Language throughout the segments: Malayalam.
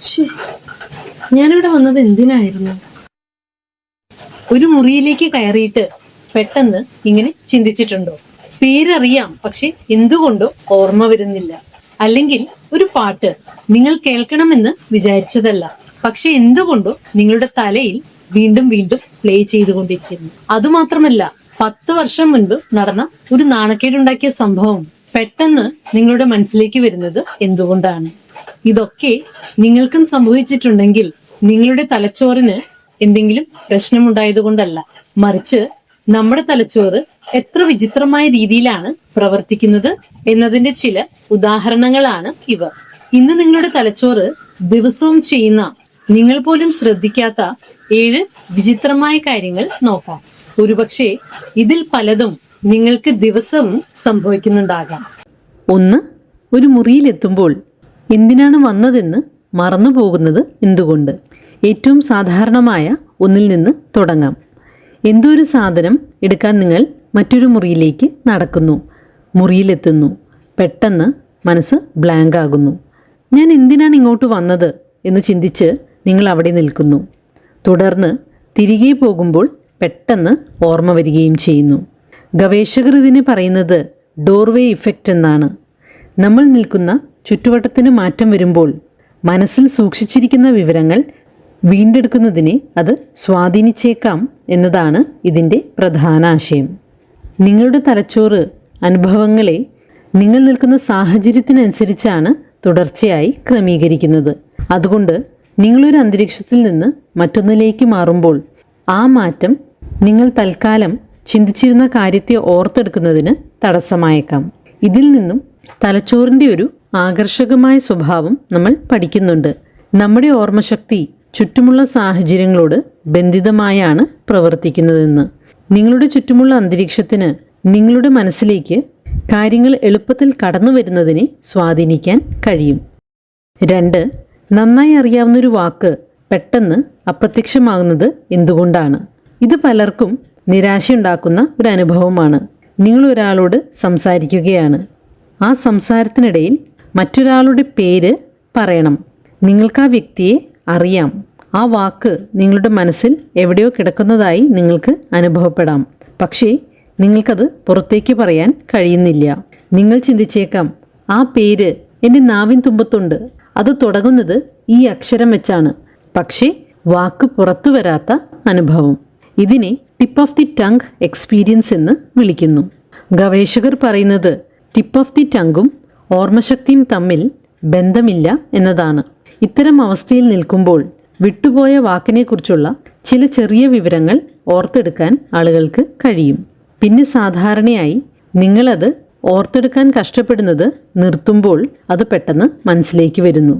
ശ്ശേ, ഞാനിവിടെ വന്നത് എന്തിനായിരുന്നു? ഒരു മുറിയിലേക്ക് കയറിയിട്ട് പെട്ടെന്ന് ഇങ്ങനെ ചിന്തിച്ചിട്ടുണ്ടോ? പേരറിയാം, പക്ഷെ എന്തുകൊണ്ടോ ഓർമ്മ വരുന്നില്ല. അല്ലെങ്കിൽ ഒരു പാട്ട് നിങ്ങൾ കേൾക്കണമെന്ന് വിചാരിച്ചതല്ല, പക്ഷെ എന്തുകൊണ്ടോ നിങ്ങളുടെ തലയിൽ വീണ്ടും വീണ്ടും പ്ലേ ചെയ്തുകൊണ്ടിരിക്കുന്നു. അതുമാത്രമല്ല, 10 വർഷം മുൻപ് നടന്ന ഒരു നാണക്കേടുണ്ടാക്കിയ സംഭവം പെട്ടെന്ന് നിങ്ങളുടെ മനസ്സിലേക്ക് വരുന്നത് എന്തുകൊണ്ടാണ്? ഇതൊക്കെ നിങ്ങൾക്കും സംഭവിച്ചിട്ടുണ്ടെങ്കിൽ നിങ്ങളുടെ തലച്ചോറിന് എന്തെങ്കിലും പ്രശ്നമുണ്ടായതുകൊണ്ടല്ല, മറിച്ച് നമ്മുടെ തലച്ചോറ് എത്ര വിചിത്രമായ രീതിയിലാണ് പ്രവർത്തിക്കുന്നത് എന്നതിന്റെ ചില ഉദാഹരണങ്ങളാണ് ഇവ. ഇന്ന് നിങ്ങളുടെ തലച്ചോറ് ദിവസവും ചെയ്യുന്ന, നിങ്ങൾ പോലും ശ്രദ്ധിക്കാത്ത 7 വിചിത്രമായ കാര്യങ്ങൾ നോക്കാം. ഒരുപക്ഷെ ഇതിൽ പലതും നിങ്ങൾക്ക് ദിവസവും സംഭവിക്കുന്നുണ്ടാകാം. 1. ഒരു മുറിയിലെത്തുമ്പോൾ എന്തിനാണ് വന്നതെന്ന് മറന്നു പോകുന്നത് എന്തുകൊണ്ട്? ഏറ്റവും സാധാരണമായ ഒന്നിൽ നിന്ന് തുടങ്ങാം. എന്തോ ഒരു സാധനം എടുക്കാൻ നിങ്ങൾ മറ്റൊരു മുറിയിലേക്ക് നടക്കുന്നു. മുറിയിലെത്തുന്നു. പെട്ടെന്ന് മനസ്സ് ബ്ലാങ്ക് ആകുന്നു. ഞാൻ എന്തിനാണ് ഇങ്ങോട്ട് വന്നത് എന്ന് ചിന്തിച്ച് നിങ്ങൾ അവിടെ നിൽക്കുന്നു. തുടർന്ന് തിരികെ പോകുമ്പോൾ പെട്ടെന്ന് ഓർമ്മ വരികയും ചെയ്യുന്നു. ഗവേഷകർ ഇതിനെ പറയുന്നത് ഡോർവേ ഇഫക്റ്റ് എന്നാണ്. നമ്മൾ നിൽക്കുന്ന ചുറ്റുവട്ടത്തിന് മാറ്റം വരുമ്പോൾ മനസ്സിൽ സൂക്ഷിച്ചിരിക്കുന്ന വിവരങ്ങൾ വീണ്ടെടുക്കുന്നതിനെ അത് സ്വാധീനിച്ചേക്കാം എന്നതാണ് ഇതിൻ്റെ പ്രധാന ആശയം. നിങ്ങളുടെ തലച്ചോറ് അനുഭവങ്ങളെ നിങ്ങൾ നിൽക്കുന്ന സാഹചര്യത്തിനനുസരിച്ചാണ് തുടർച്ചയായി ക്രമീകരിക്കുന്നത്. അതുകൊണ്ട് നിങ്ങളൊരു അന്തരീക്ഷത്തിൽ നിന്ന് മറ്റൊന്നിലേക്ക് മാറുമ്പോൾ ആ മാറ്റം നിങ്ങൾ തൽക്കാലം ചിന്തിച്ചിരുന്ന കാര്യത്തെ ഓർത്തെടുക്കുന്നതിന് തടസ്സമായേക്കാം. ഇതിൽ നിന്നും തലച്ചോറിൻ്റെ ഒരു ആകർഷകമായ സ്വഭാവം നമ്മൾ പഠിക്കുന്നുണ്ട്. നമ്മുടെ ഓർമ്മശക്തി ചുറ്റുമുള്ള സാഹചര്യങ്ങളോട് ബന്ധിതമായാണ് പ്രവർത്തിക്കുന്നതെന്ന്. നിങ്ങളുടെ ചുറ്റുമുള്ള അന്തരീക്ഷത്തിന് നിങ്ങളുടെ മനസ്സിലേക്ക് കാര്യങ്ങൾ എളുപ്പത്തിൽ കടന്നു വരുന്നതിനെ സ്വാധീനിക്കാൻ കഴിയും. 2. നന്നായി അറിയാവുന്നൊരു വാക്ക് പെട്ടെന്ന് അപ്രത്യക്ഷമാകുന്നത് എന്തുകൊണ്ടാണ്? ഇത് പലർക്കും നിരാശയുണ്ടാക്കുന്ന ഒരു അനുഭവമാണ്. നിങ്ങൾ ഒരാളോട് സംസാരിക്കുകയാണ്. ആ സംസാരത്തിനിടയിൽ മറ്റൊരാളുടെ പേര് പറയണം. നിങ്ങൾക്ക് ആ വ്യക്തിയെ അറിയാം. ആ വാക്ക് നിങ്ങളുടെ മനസ്സിൽ എവിടെയോ കിടക്കുന്നതായി നിങ്ങൾക്ക് അനുഭവപ്പെടാം. പക്ഷേ നിങ്ങൾക്കത് പുറത്തേക്ക് പറയാൻ കഴിയുന്നില്ല. നിങ്ങൾ ചിന്തിച്ചേക്കാം, ആ പേര് എൻ്റെ നാവിൻ തുമ്പത്തുണ്ട്, അത് തുടങ്ങുന്നത് ഈ അക്ഷരം വെച്ചാണ്. പക്ഷേ വാക്ക് പുറത്തു വരാത്ത അനുഭവം. ഇതിനെ tip of the tongue experience എന്ന് വിളിക്കുന്നു. ഗവേഷകർ പറയുന്നത് ടിപ്പ് ഓഫ് ദി ടങ്ങും ഓർമ്മശക്തിയും തമ്മിൽ ബന്ധമില്ല എന്നതാണ്. ഇത്തരം അവസ്ഥയിൽ നിൽക്കുമ്പോൾ വിട്ടുപോയ വാക്കിനെക്കുറിച്ചുള്ള ചില ചെറിയ വിവരങ്ങൾ ഓർത്തെടുക്കാൻ ആളുകൾക്ക് കഴിയും. പിന്നെ സാധാരണയായി നിങ്ങളത് ഓർത്തെടുക്കാൻ കഷ്ടപ്പെടുന്നത് നിർത്തുമ്പോൾ അത് പെട്ടെന്ന് മനസ്സിലേക്ക് വരുന്നു.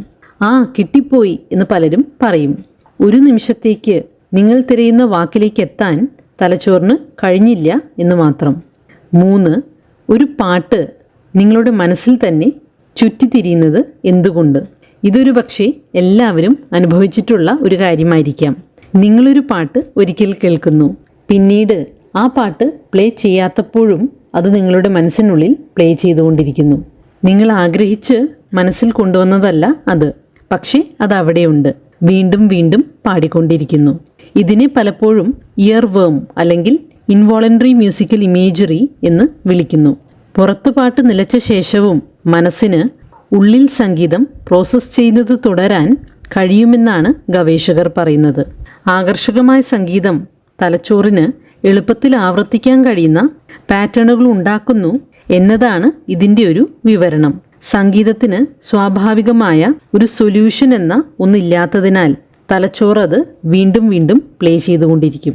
കിട്ടിപ്പോയി എന്ന് പലരും പറയും. ഒരു നിമിഷത്തേക്ക് നിങ്ങൾ തിരയുന്ന വാക്കിലേക്ക് എത്താൻ തലച്ചോറിന് കഴിഞ്ഞില്ല എന്ന് മാത്രം. 3. ഒരു പാട്ട് നിങ്ങളുടെ മനസ്സിൽ തന്നെ ചുറ്റിത്തിരിയുന്നത് എന്തുകൊണ്ട്? ഇതൊരു പക്ഷേ എല്ലാവരും അനുഭവിച്ചിട്ടുള്ള ഒരു കാര്യമായിരിക്കാം. നിങ്ങളൊരു പാട്ട് ഒരിക്കൽ കേൾക്കുന്നു, പിന്നീട് ആ പാട്ട് പ്ലേ ചെയ്യാത്തപ്പോഴും അത് നിങ്ങളുടെ മനസ്സിനുള്ളിൽ പ്ലേ ചെയ്തുകൊണ്ടിരിക്കുന്നു. നിങ്ങൾ ആഗ്രഹിച്ച് മനസ്സിൽ കൊണ്ടുവന്നതല്ല അത്, പക്ഷേ അത് അവിടെയുണ്ട്, വീണ്ടും വീണ്ടും പാടിക്കൊണ്ടിരിക്കുന്നു. ഇതിനെ പലപ്പോഴും ഇയർ വേം അല്ലെങ്കിൽ ഇൻവോളണ്ടറി മ്യൂസിക്കൽ ഇമേജറി എന്ന് വിളിക്കുന്നു. പുറത്തു പാട്ട് നിലച്ച ശേഷവും മനസ്സിന് ഉള്ളിൽ സംഗീതം പ്രോസസ്സ് ചെയ്യുന്നത് തുടരാൻ കഴിയുമെന്നാണ് ഗവേഷകർ പറയുന്നത്. ആകർഷകമായ സംഗീതം തലച്ചോറിന് എളുപ്പത്തിൽ ആവർത്തിക്കാൻ കഴിയുന്ന പാറ്റേണുകൾ ഉണ്ടാക്കുന്നു എന്നതാണ് ഇതിൻ്റെ ഒരു വിവരണം. സംഗീതത്തിന് സ്വാഭാവികമായ ഒരു സൊല്യൂഷൻ എന്ന ഒന്നില്ലാത്തതിനാൽ തലച്ചോറ് അത് വീണ്ടും വീണ്ടും പ്ലേ ചെയ്തുകൊണ്ടിരിക്കും.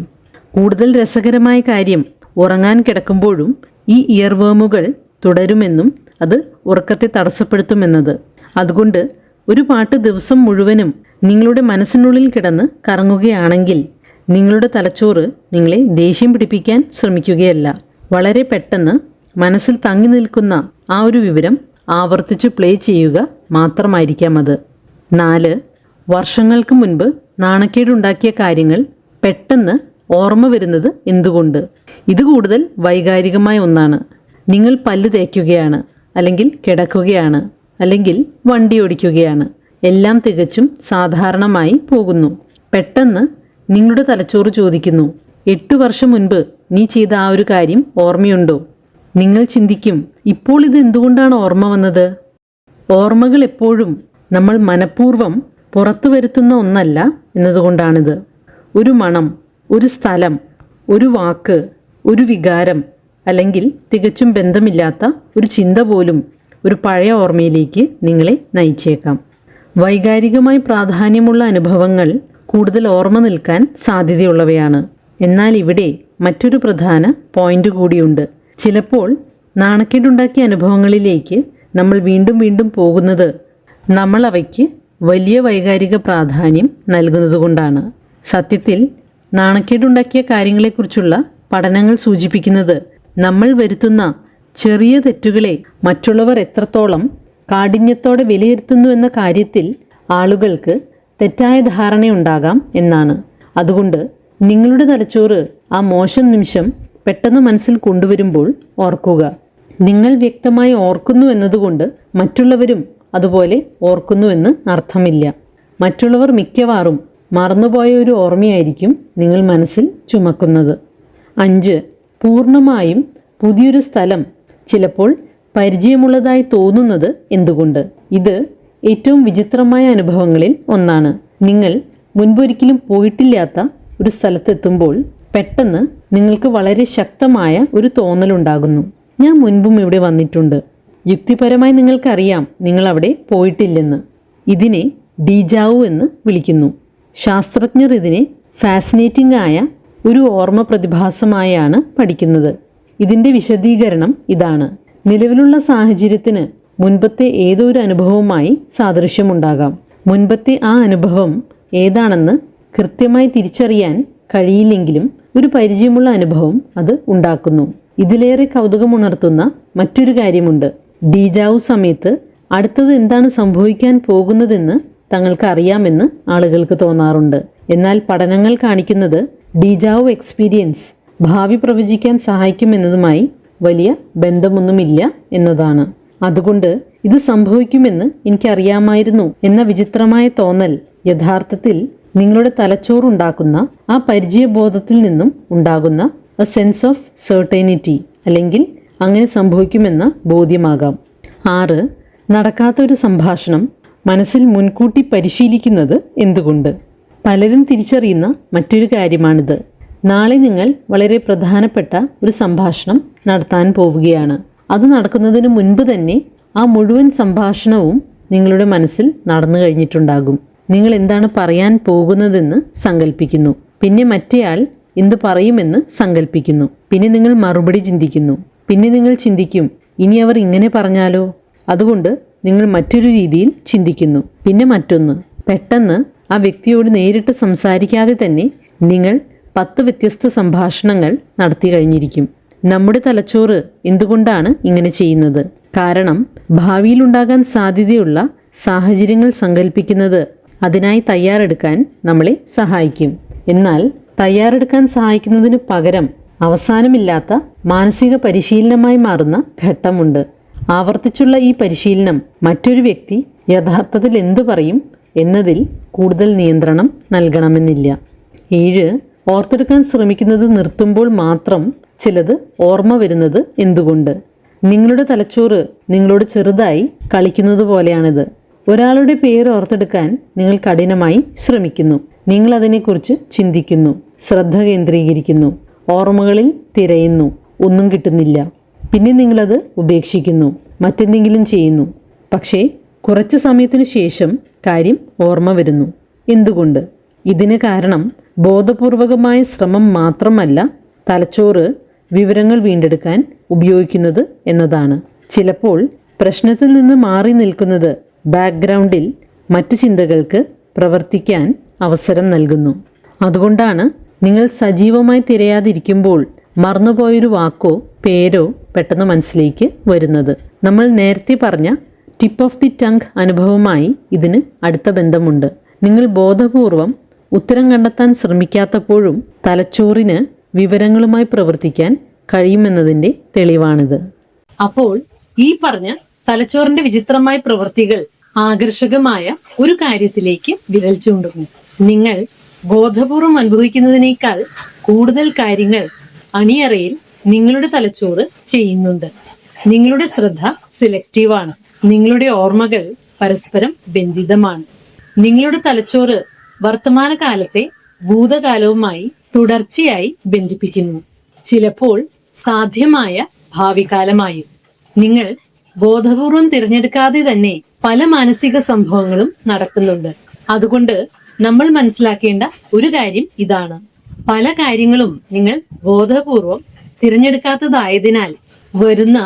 കൂടുതൽ രസകരമായ കാര്യം, ഉറങ്ങാൻ കിടക്കുമ്പോഴും ഈ ഇയർവേമുകൾ തുടരുമെന്നും അത് ഉറക്കത്തെ തടസ്സപ്പെടുത്തുമെന്നത്. അതുകൊണ്ട് ഒരു പാട്ട് ദിവസം മുഴുവനും നിങ്ങളുടെ മനസ്സിനുള്ളിൽ കിടന്ന് കറങ്ങുകയാണെങ്കിൽ നിങ്ങളുടെ തലച്ചോറ് നിങ്ങളെ ദേഷ്യം പിടിപ്പിക്കാൻ ശ്രമിക്കുകയല്ല. വളരെ പെട്ടെന്ന് മനസ്സിൽ തങ്ങി നിൽക്കുന്ന ആ ഒരു വിവരം ആവർത്തിച്ച് പ്ലേ ചെയ്യുക മാത്രമായിരിക്കാം അത്. 4. വർഷങ്ങൾക്ക് മുൻപ് നാണക്കേടുണ്ടാക്കിയ കാര്യങ്ങൾ പെട്ടെന്ന് ഓർമ്മ വരുന്നത് എന്തുകൊണ്ട്? ഇത് കൂടുതൽ വൈകാരികമായ ഒന്നാണ്. നിങ്ങൾ പല്ല് തേക്കുകയാണ്, അല്ലെങ്കിൽ കിടക്കുകയാണ്, അല്ലെങ്കിൽ വണ്ടി ഓടിക്കുകയാണ്. എല്ലാം തികച്ചും സാധാരണമായി പോകുന്നു. പെട്ടെന്ന് നിങ്ങളുടെ തലച്ചോറ് ചോദിക്കുന്നു, 8 വർഷം മുൻപ് നീ ചെയ്ത ആ ഒരു കാര്യം ഓർമ്മയുണ്ടോ? നിങ്ങൾ ചിന്തിക്കും, ഇപ്പോൾ ഇത് എന്തുകൊണ്ടാണ് ഓർമ്മ വന്നത്? ഓർമ്മകൾ എപ്പോഴും നമ്മൾ മനഃപൂർവ്വം പുറത്തു വരുത്തുന്ന ഒന്നല്ല എന്നതുകൊണ്ടാണിത്. ഒരു മണം, ഒരു സ്ഥലം, ഒരു വാക്ക്, ഒരു വികാരം, അല്ലെങ്കിൽ തികച്ചും ബന്ധമില്ലാത്ത ഒരു ചിന്ത പോലും ഒരു പഴയ ഓർമ്മയിലേക്ക് നിങ്ങളെ നയിച്ചേക്കാം. വൈകാരികമായി പ്രാധാന്യമുള്ള അനുഭവങ്ങൾ കൂടുതൽ ഓർമ്മ നിൽക്കാൻ സാധ്യതയുള്ളവയാണ്. എന്നാൽ ഇവിടെ മറ്റൊരു പ്രധാന പോയിന്റ് കൂടിയുണ്ട്. ചിലപ്പോൾ നാണക്കേടുണ്ടാക്കിയ അനുഭവങ്ങളിലേക്ക് നമ്മൾ വീണ്ടും വീണ്ടും പോകുന്നത് നമ്മൾ അവയ്ക്ക് വലിയ വൈകാരിക പ്രാധാന്യം നൽകുന്നതുകൊണ്ടാണ്. സത്യത്തിൽ നാണക്കേടുണ്ടാക്കിയ കാര്യങ്ങളെക്കുറിച്ചുള്ള പഠനങ്ങൾ സൂചിപ്പിക്കുന്നത് നമ്മൾ വരുത്തുന്ന ചെറിയ തെറ്റുകളെ മറ്റുള്ളവർ എത്രത്തോളം കാഠിന്യത്തോടെ വിലയിരുത്തുന്നു എന്ന കാര്യത്തിൽ ആളുകൾക്ക് തെറ്റായ ധാരണയുണ്ടാകാം എന്നാണ്. അതുകൊണ്ട് നിങ്ങളുടെ തലച്ചോറ് ആ മോശം നിമിഷം പെട്ടെന്ന് മനസ്സിൽ കൊണ്ടുവരുമ്പോൾ ഓർക്കുക. നിങ്ങൾ വ്യക്തമായി ഓർക്കുന്നു എന്നതുകൊണ്ട് മറ്റുള്ളവരും അതുപോലെ ഓർക്കുന്നുവെന്ന് അർത്ഥമില്ല. മറ്റുള്ളവർ മിക്കവാറും മറന്നുപോയ ഒരു ഓർമ്മയായിരിക്കും നിങ്ങൾ മനസ്സിൽ ചുമക്കുന്നത്. 5. പൂർണ്ണമായും പുതിയൊരു സ്ഥലം ചിലപ്പോൾ പരിചയമുള്ളതായി തോന്നുന്നത് എന്തുകൊണ്ട്? ഇത് ഏറ്റവും വിചിത്രമായ അനുഭവങ്ങളിൽ ഒന്നാണ്. നിങ്ങൾ മുൻപൊരിക്കലും പോയിട്ടില്ലാത്ത ഒരു സ്ഥലത്തെത്തുമ്പോൾ പെട്ടെന്ന് നിങ്ങൾക്ക് വളരെ ശക്തമായ ഒരു തോന്നലുണ്ടാകുന്നു, ഞാൻ മുൻപും ഇവിടെ വന്നിട്ടുണ്ട്. യുക്തിപരമായി നിങ്ങൾക്കറിയാം നിങ്ങൾ അവിടെ പോയിട്ടില്ലെന്ന്. ഇതിനെ ഡീജാവു എന്ന് വിളിക്കുന്നു. ശാസ്ത്രജ്ഞർ ഇതിനെ ഫാസിനേറ്റിംഗ് ആയ ഒരു ഓർമ്മ പ്രതിഭാസമായാണ് പഠിക്കുന്നത്. ഇതിൻ്റെ വിശദീകരണം ഇതാണ്. നിലവിലുള്ള സാഹചര്യത്തിന് മുൻപത്തെ ഏതോ ഒരു അനുഭവവുമായി സാദൃശ്യമുണ്ടാകാം. മുൻപത്തെ ആ അനുഭവം ഏതാണെന്ന് കൃത്യമായി തിരിച്ചറിയാൻ കഴിയില്ലെങ്കിലും ഒരു പരിചയമുള്ള അനുഭവം അത് ഉണ്ടാക്കുന്നു. ഇതിലേറെ കൗതുകമുണർത്തുന്ന മറ്റൊരു കാര്യമുണ്ട്. ഡീജാവു സമയത്ത് അടുത്തത് എന്താണ് സംഭവിക്കാൻ പോകുന്നതെന്ന് തങ്ങൾക്ക് അറിയാമെന്ന് ആളുകൾക്ക് തോന്നാറുണ്ട്. എന്നാൽ പഠനങ്ങൾ കാണിക്കുന്നത് ഡീജാവു എക്സ്പീരിയൻസ് ഭാവി പ്രവചിക്കാൻ സഹായിക്കുമെന്നതുമായി വലിയ ബന്ധമൊന്നുമില്ല എന്നതാണ്. അതുകൊണ്ട് ഇത് സംഭവിക്കുമെന്ന് എനിക്കറിയാമായിരുന്നു എന്ന വിചിത്രമായ തോന്നൽ യഥാർത്ഥത്തിൽ നിങ്ങളുടെ തലച്ചോറുണ്ടാക്കുന്ന ആ പരിചയബോധത്തിൽ നിന്നും ഉണ്ടാകുന്ന എ സെൻസ് ഓഫ് സെർട്ടൈനിറ്റി, അല്ലെങ്കിൽ അങ്ങനെ സംഭവിക്കുമെന്ന ബോധ്യമാകാം. 6. നടക്കാത്തൊരു സംഭാഷണം മനസ്സിൽ മുൻകൂട്ടി പരിശീലിക്കുന്നത് എന്തുകൊണ്ട്? പലരും തിരിച്ചറിയുന്ന മറ്റൊരു കാര്യമാണിത്. നാളെ നിങ്ങൾ വളരെ പ്രധാനപ്പെട്ട ഒരു സംഭാഷണം നടത്താൻ പോവുകയാണ്. അത് നടക്കുന്നതിന് മുൻപ് തന്നെ ആ മുഴുവൻ സംഭാഷണവും നിങ്ങളുടെ മനസ്സിൽ നടന്നു കഴിഞ്ഞിട്ടുണ്ടാകും. നിങ്ങൾ എന്താണ് പറയാൻ പോകുന്നതെന്ന് സങ്കല്പിക്കുന്നു. പിന്നെ മറ്റേയാൾ എന്ത് പറയുമെന്ന് സങ്കല്പിക്കുന്നു. പിന്നെ നിങ്ങൾ മറുപടി ചിന്തിക്കുന്നു. പിന്നെ നിങ്ങൾ ചിന്തിക്കും, ഇനി അവർ ഇങ്ങനെ പറഞ്ഞാലോ? അതുകൊണ്ട് നിങ്ങൾ മറ്റൊരു രീതിയിൽ ചിന്തിക്കുന്നു. പിന്നെ മറ്റൊന്ന്. പെട്ടെന്ന് ആ വ്യക്തിയോട് നേരിട്ട് സംസാരിക്കാതെ തന്നെ നിങ്ങൾ 10 വ്യത്യസ്ത സംഭാഷണങ്ങൾ നടത്തി കഴിഞ്ഞിരിക്കും. നമ്മുടെ തലച്ചോറ് എന്തുകൊണ്ടാണ് ഇങ്ങനെ ചെയ്യുന്നത്? കാരണം ഭാവിയിലുണ്ടാകാൻ സാധ്യതയുള്ള സാഹചര്യങ്ങൾ സങ്കല്പിക്കുന്നത് അതിനായി തയ്യാറെടുക്കാൻ നമ്മളെ സഹായിക്കും. എന്നാൽ തയ്യാറെടുക്കാൻ സഹായിക്കുന്നതിന് പകരം അവസാനമില്ലാത്ത മാനസിക പരിശീലനമായി മാറുന്ന ഘട്ടമുണ്ട്. ആവർത്തിച്ചുള്ള ഈ പരിശീലനം മറ്റൊരു വ്യക്തി യഥാർത്ഥത്തിൽ എന്തു പറയും എന്നതിൽ കൂടുതൽ നിയന്ത്രണം നൽകണമെന്നില്ല. 7. ഓർത്തെടുക്കാൻ ശ്രമിക്കുന്നത് നിർത്തുമ്പോൾ മാത്രം ചിലത് ഓർമ്മ വരുന്നത് എന്തുകൊണ്ട്? നിങ്ങളുടെ തലച്ചോറ് നിങ്ങളോട് ചെറുതായി കളിക്കുന്നത് പോലെയാണിത്. ഒരാളുടെ പേര് ഓർത്തെടുക്കാൻ നിങ്ങൾ കഠിനമായി ശ്രമിക്കുന്നു. നിങ്ങൾ അതിനെക്കുറിച്ച് ചിന്തിക്കുന്നു, ശ്രദ്ധ കേന്ദ്രീകരിക്കുന്നു, ഓർമ്മകളിൽ തിരയുന്നു, ഒന്നും കിട്ടുന്നില്ല. പിന്നെ നിങ്ങളത് ഉപേക്ഷിക്കുന്നു, മറ്റെന്തെങ്കിലും ചെയ്യുന്നു. പക്ഷേ കുറച്ച് സമയത്തിന് ശേഷം കാര്യം ഓർമ്മ വരുന്നു. എന്തുകൊണ്ട്? ഇതിന് കാരണം ബോധപൂർവകമായ ശ്രമം മാത്രമല്ല തലച്ചോറ് വിവരങ്ങൾ വീണ്ടെടുക്കാൻ ഉപയോഗിക്കുന്നത് എന്നതാണ്. ചിലപ്പോൾ പ്രശ്നത്തിൽ നിന്ന് മാറി നിൽക്കുന്നത് ബാക്ക്ഗ്രൗണ്ടിൽ മറ്റു ചിന്തകൾക്ക് പ്രവർത്തിക്കാൻ അവസരം നൽകുന്നു. അതുകൊണ്ടാണ് നിങ്ങൾ സജീവമായി തിരയാതിരിക്കുമ്പോൾ മറന്നുപോയൊരു വാക്കോ പേരോ പെട്ടെന്ന് മനസ്സിലേക്ക് വരുന്നത്. നമ്മൾ നേരത്തെ പറഞ്ഞ ടിപ്പ് ഓഫ് ദി ടങ് അനുഭവമായി ഇതിന് അടുത്ത ബന്ധമുണ്ട്. നിങ്ങൾ ബോധപൂർവം ഉത്തരം കണ്ടെത്താൻ ശ്രമിക്കാത്തപ്പോഴും തലച്ചോറിന് വിവരങ്ങളുമായി പ്രവർത്തിക്കാൻ കഴിയുമെന്നതിൻ്റെ തെളിവാണിത്. അപ്പോൾ ഈ പറഞ്ഞ തലച്ചോറിന്റെ വിചിത്രമായ പ്രവൃത്തികൾ ആകർഷകമായ ഒരു കാര്യത്തിലേക്ക് വിരൽ ചൂണ്ടുന്നു. നിങ്ങൾ ബോധപൂർവം അനുഭവിക്കുന്നതിനേക്കാൾ കൂടുതൽ കാര്യങ്ങൾ അണിയറയിൽ നിങ്ങളുടെ തലച്ചോറ് ചെയ്യുന്നുണ്ട്. നിങ്ങളുടെ ശ്രദ്ധ സെലക്റ്റീവാണ്. നിങ്ങളുടെ ഓർമ്മകൾ പരസ്പരം ബന്ധിതമാണ്. നിങ്ങളുടെ തലച്ചോറ് വർത്തമാനകാലത്തെ ഭൂതകാലവുമായി തുടർച്ചയായി ബന്ധിപ്പിക്കുന്നു, ചിലപ്പോൾ സാധ്യമായ ഭാവികാലമായും. നിങ്ങൾ ബോധപൂർവം തിരഞ്ഞെടുക്കാതെ തന്നെ പല മാനസിക സംഭവങ്ങളും നടക്കുന്നുണ്ട്. അതുകൊണ്ട് നമ്മൾ മനസ്സിലാക്കേണ്ട ഒരു കാര്യം ഇതാണ്: പല കാര്യങ്ങളും നിങ്ങൾ ബോധപൂർവം തിരഞ്ഞെടുക്കാത്തതായതിനാൽ വരുന്ന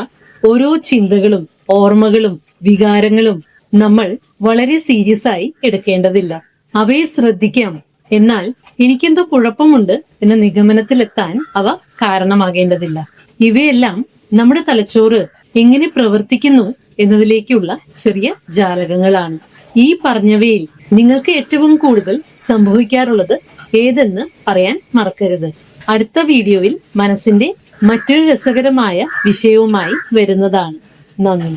ഓരോ ചിന്തകളും ഓർമ്മകളും വികാരങ്ങളും നമ്മൾ വളരെ സീരിയസ് ആയി എടുക്കേണ്ടതില്ല. അവയെ ശ്രദ്ധിക്കാം, എന്നാൽ എനിക്കെന്തോ കുഴപ്പമുണ്ട് എന്ന നിഗമനത്തിലെത്താൻ അവ കാരണമാകേണ്ടതില്ല. ഇവയെല്ലാം നമ്മുടെ തലച്ചോറ് എങ്ങനെ പ്രവർത്തിക്കുന്നു എന്നതിലേക്കുള്ള ചെറിയ ജാലകങ്ങളാണ്. ഈ പറഞ്ഞവയിൽ നിങ്ങൾക്ക് ഏറ്റവും കൂടുതൽ സംഭവിക്കാറുള്ളത് ഏതെന്ന് പറയാൻ മറക്കരുത്. അടുത്ത വീഡിയോയിൽ മനസ്സിന്റെ മറ്റൊരു രസകരമായ വിഷയവുമായി വരുന്നതാണ്. നന്ദി.